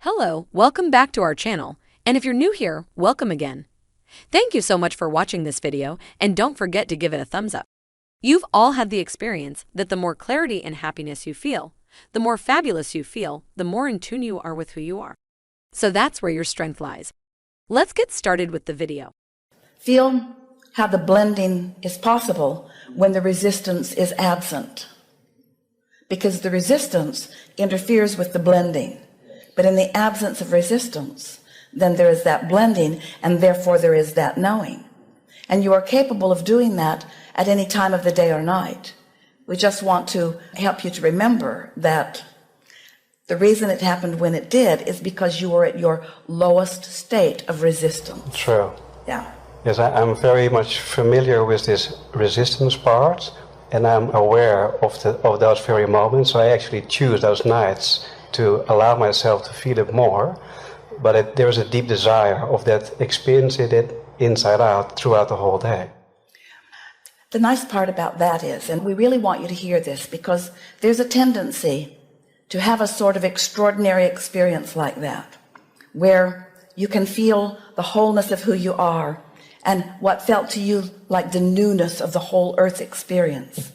Hello, welcome back to our channel, and if you're new here, welcome again. Thank you so much for watching this video, and don't forget to give it a thumbs up. You've all had the experience that the more clarity and happiness you feel, the more fabulous you feel, the more in tune you are with who you are. So that's where your strength lies. Let's get started with the video. Feel how the blending is possible when the resistance is absent, because the resistance interferes with the blending. But in the absence of resistance, then there is that blending, and therefore there is that knowing. And you are capable of doing that at any time of the day or night. We just want to help you to remember that the reason it happened when it did is because you were at your lowest state of resistance. True. Yeah. Yes, I'm very much familiar with this resistance part, and I'm aware of those very moments. So I actually choose those nights to allow myself to feel it more. But there's a deep desire of that experiencing it inside out throughout the whole day. The nice part about that is, and we really want you to hear this, because there's a tendency to have a sort of extraordinary experience like that, where you can feel the wholeness of who you are and what felt to you like the newness of the whole earth experience.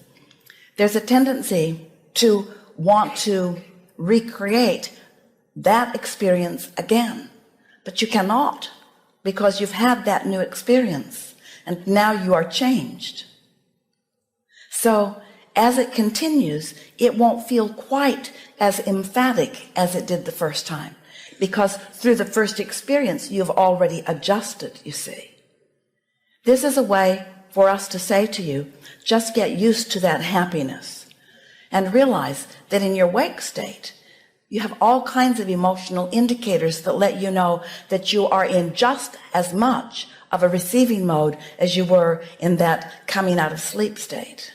There's a tendency to want to recreate that experience again, but you cannot, because you've had that new experience and now you are changed. So as it continues, it won't feel quite as emphatic as it did the first time, because through the first experience you've already adjusted, you see. This is a way for us to say to you, just get used to that happiness and realize that in your wake state you have all kinds of emotional indicators that let you know that you are in just as much of a receiving mode as you were in that coming out of sleep state.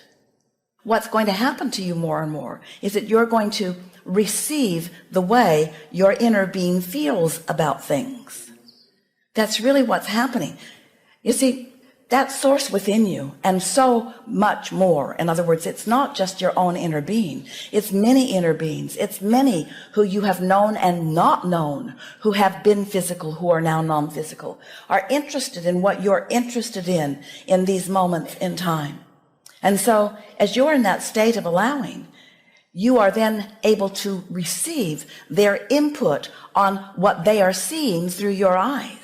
What's going to happen to you more and more is that you're going to receive the way your inner being feels about things. That's really what's happening. You see, that source within you, and so much more. In other words, it's not just your own inner being. It's many inner beings. It's many who you have known and not known, who have been physical, who are now non-physical, are interested in what you're interested in these moments in time. And so as you're in that state of allowing, you are then able to receive their input on what they are seeing through your eyes.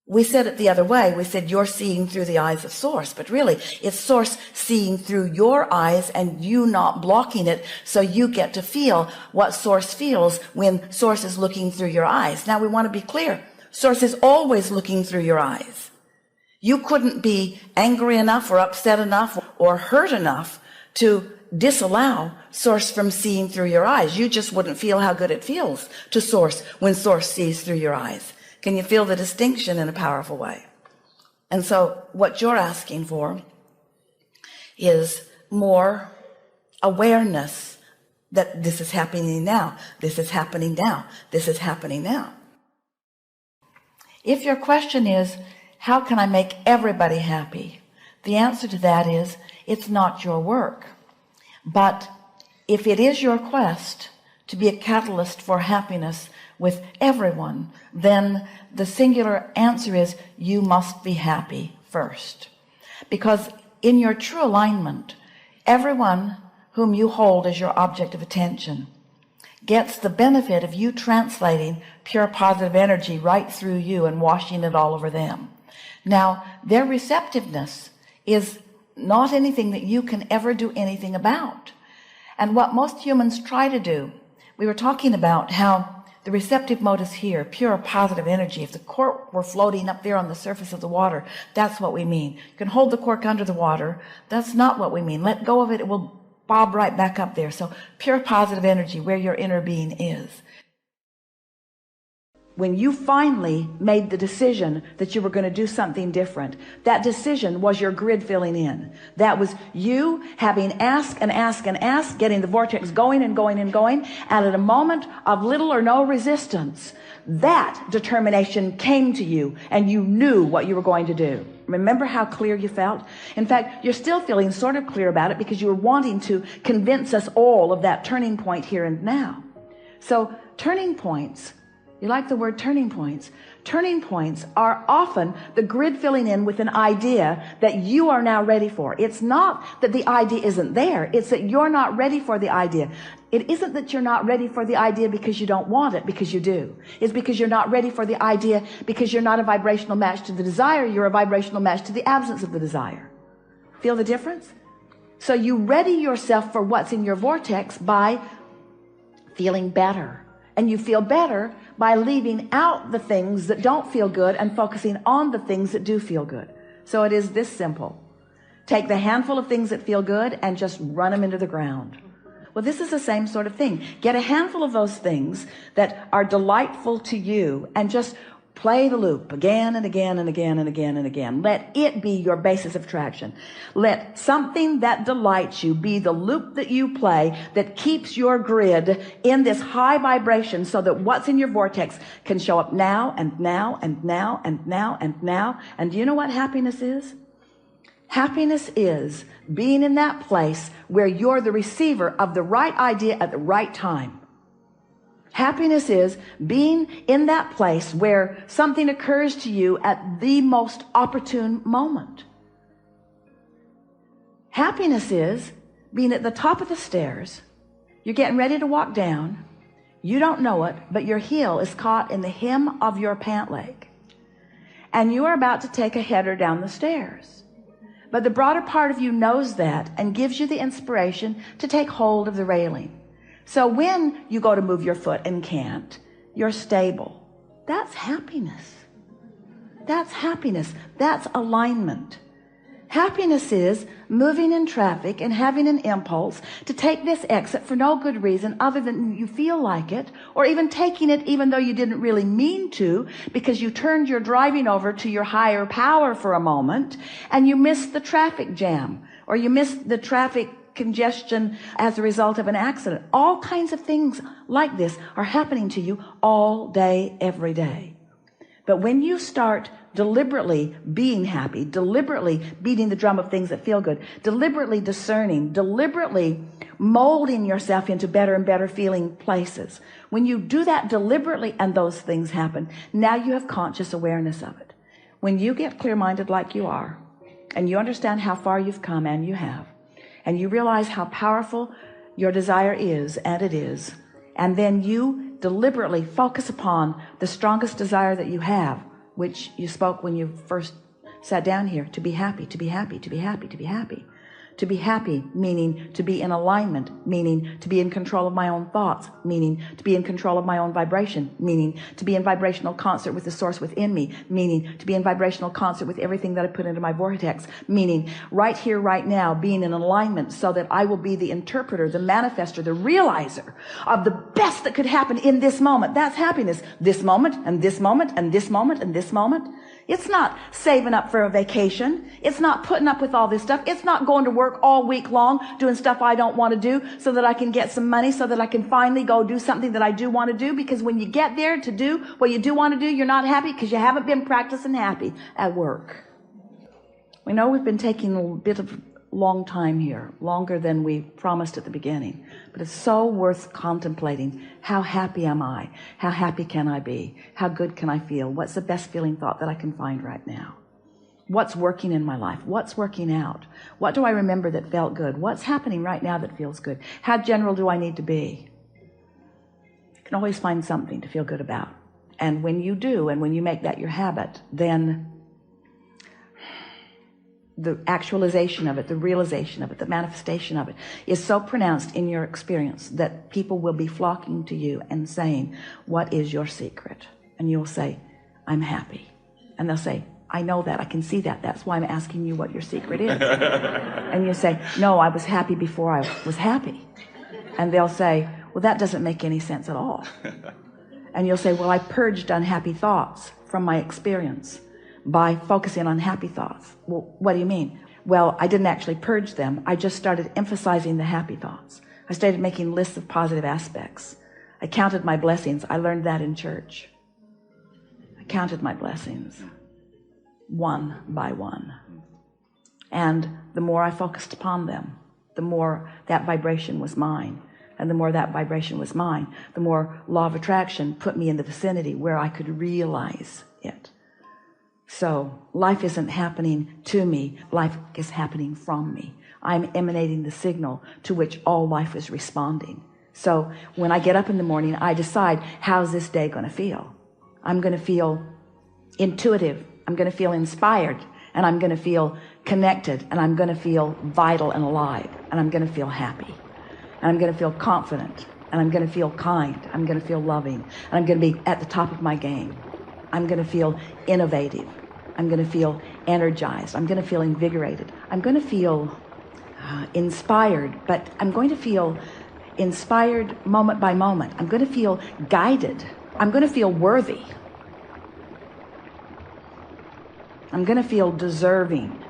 We said it the other way. We said you're seeing through the eyes of Source, but really it's Source seeing through your eyes and you not blocking it, so you get to feel what Source feels when Source is looking through your eyes. Now we want to be clear. Source is always looking through your eyes. You couldn't be angry enough or upset enough or hurt enough to disallow Source from seeing through your eyes. You just wouldn't feel how good it feels to Source when Source sees through your eyes. Can you feel the distinction in a powerful way? And so what you're asking for is more awareness that this is happening now. This is happening now. This is happening now. If your question is, how can I make everybody happy? The answer to that is, it's not your work. But if it is your quest to be a catalyst for happiness with everyone, then the singular answer is you must be happy first. Because in your true alignment, everyone whom you hold as your object of attention gets the benefit of you translating pure positive energy right through you and washing it all over them. Now, their receptiveness is not anything that you can ever do anything about. And what most humans try to do, we were talking about how the receptive mode is here, pure positive energy. If the cork were floating up there on the surface of the water, that's what we mean. You can hold the cork under the water. That's not what we mean. Let go of it. It will bob right back up there. So pure positive energy, where your inner being is. When you finally made the decision that you were going to do something different, that decision was your grid filling in. That was you having asked and asked and asked, getting the vortex going and going and going, and at a moment of little or no resistance, that determination came to you and you knew what you were going to do. Remember how clear you felt? In fact, you're still feeling sort of clear about it because you were wanting to convince us all of that turning point here and now. So turning points, you like the word turning points? Turning points are often the grid filling in with an idea that you are now ready for. It's not that the idea isn't there. It's that you're not ready for the idea. It isn't that you're not ready for the idea because you don't want it, because you do. It's because you're not ready for the idea because you're not a vibrational match to the desire. You're a vibrational match to the absence of the desire. Feel the difference? So you ready yourself for what's in your vortex by feeling better. And you feel better by leaving out the things that don't feel good and focusing on the things that do feel good. So it is this simple. Take the handful of things that feel good and just run them into the ground. Well, this is the same sort of thing. Get a handful of those things that are delightful to you and just play the loop again and again and again and again and again. Let it be your basis of traction. Let something that delights you be the loop that you play that keeps your grid in this high vibration so that what's in your vortex can show up now and now and now and now and now. And do you know what happiness is? Happiness is being in that place where you're the receiver of the right idea at the right time. Happiness is being in that place where something occurs to you at the most opportune moment. Happiness is being at the top of the stairs. You're getting ready to walk down. You don't know it, but your heel is caught in the hem of your pant leg. And you are about to take a header down the stairs. But the broader part of you knows that and gives you the inspiration to take hold of the railing. So when you go to move your foot and can't, you're stable. That's happiness. That's happiness. That's alignment. Happiness is moving in traffic and having an impulse to take this exit for no good reason other than you feel like it, or even taking it even though you didn't really mean to, because you turned your driving over to your higher power for a moment and you missed the traffic jam, or you missed the traffic congestion as a result of an accident. All kinds of things like this are happening to you all day, every day. But when you start deliberately being happy, deliberately beating the drum of things that feel good, deliberately discerning, deliberately molding yourself into better and better feeling places, when you do that deliberately and those things happen, now you have conscious awareness of it. When you get clear-minded like you are, and you understand how far you've come, and you have, and you realize how powerful your desire is, and it is, and then you deliberately focus upon the strongest desire that you have, which you spoke when you first sat down here, to be happy, to be happy, to be happy, to be happy. To be happy, meaning to be in alignment, meaning to be in control of my own thoughts, meaning to be in control of my own vibration, meaning to be in vibrational concert with the source within me, meaning to be in vibrational concert with everything that I put into my vortex, meaning right here, right now, being in alignment so that I will be the interpreter, the manifester, the realizer of the best that could happen in this moment. That's happiness. This moment, and this moment, and this moment, and this moment. It's not saving up for a vacation. It's not putting up with all this stuff. It's not going to work all week long doing stuff I don't want to do so that I can get some money, so that I can finally go do something that I do want to do. Because when you get there to do what you do want to do, you're not happy because you haven't been practicing happy at work. We know we've been taking a bit of long time here, longer than we promised at the beginning, but it's so worth contemplating. How happy am I? How happy can I be? How good can I feel? What's the best feeling thought that I can find right now? What's working in my life? What's working out? What do I remember that felt good? What's happening right now that feels good? How general do I need to be? You can always find something to feel good about. And when you do, and when you make that your habit, then the actualization of it, the realization of it, the manifestation of it is so pronounced in your experience that people will be flocking to you and saying, what is your secret? And you'll say, I'm happy. And they'll say, I know that, I can see that. That's why I'm asking you what your secret is. And you say, no, I was happy before I was happy. And they'll say, well, that doesn't make any sense at all. And you'll say, well, I purged unhappy thoughts from my experience by focusing on happy thoughts. Well, what do you mean? Well, I didn't actually purge them. I just started emphasizing the happy thoughts. I started making lists of positive aspects. I counted my blessings. I learned that in church. I counted my blessings one by one. And the more I focused upon them, the more that vibration was mine. And the more that vibration was mine, the more law of attraction put me in the vicinity where I could realize it. So life isn't happening to me, life is happening from me. I'm emanating the signal to which all life is responding. So when I get up in the morning, I decide, how's this day going to feel? I'm going to feel intuitive, I'm going to feel inspired, and I'm going to feel connected, and I'm going to feel vital and alive, and I'm going to feel happy, and I'm going to feel confident, and I'm going to feel kind, I'm going to feel loving, and I'm going to be at the top of my game. I'm going to feel innovative, I'm going to feel energized, I'm going to feel invigorated, I'm going to feel inspired, but I'm going to feel inspired moment by moment. I'm going to feel guided, I'm going to feel worthy, I'm going to feel deserving.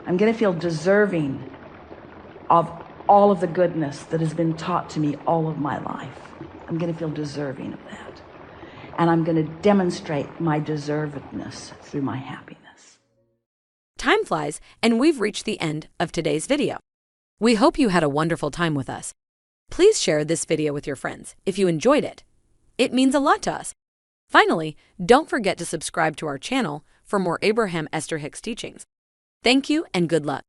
I'm going to feel deserving of all of the goodness that has been taught to me all of my life. I'm going to feel deserving of that. And I'm going to demonstrate my deservedness through my happiness. Time flies, and we've reached the end of today's video. We hope you had a wonderful time with us. Please share this video with your friends if you enjoyed it. It means a lot to us. Finally, don't forget to subscribe to our channel for more Abraham Esther Hicks teachings. Thank you and good luck.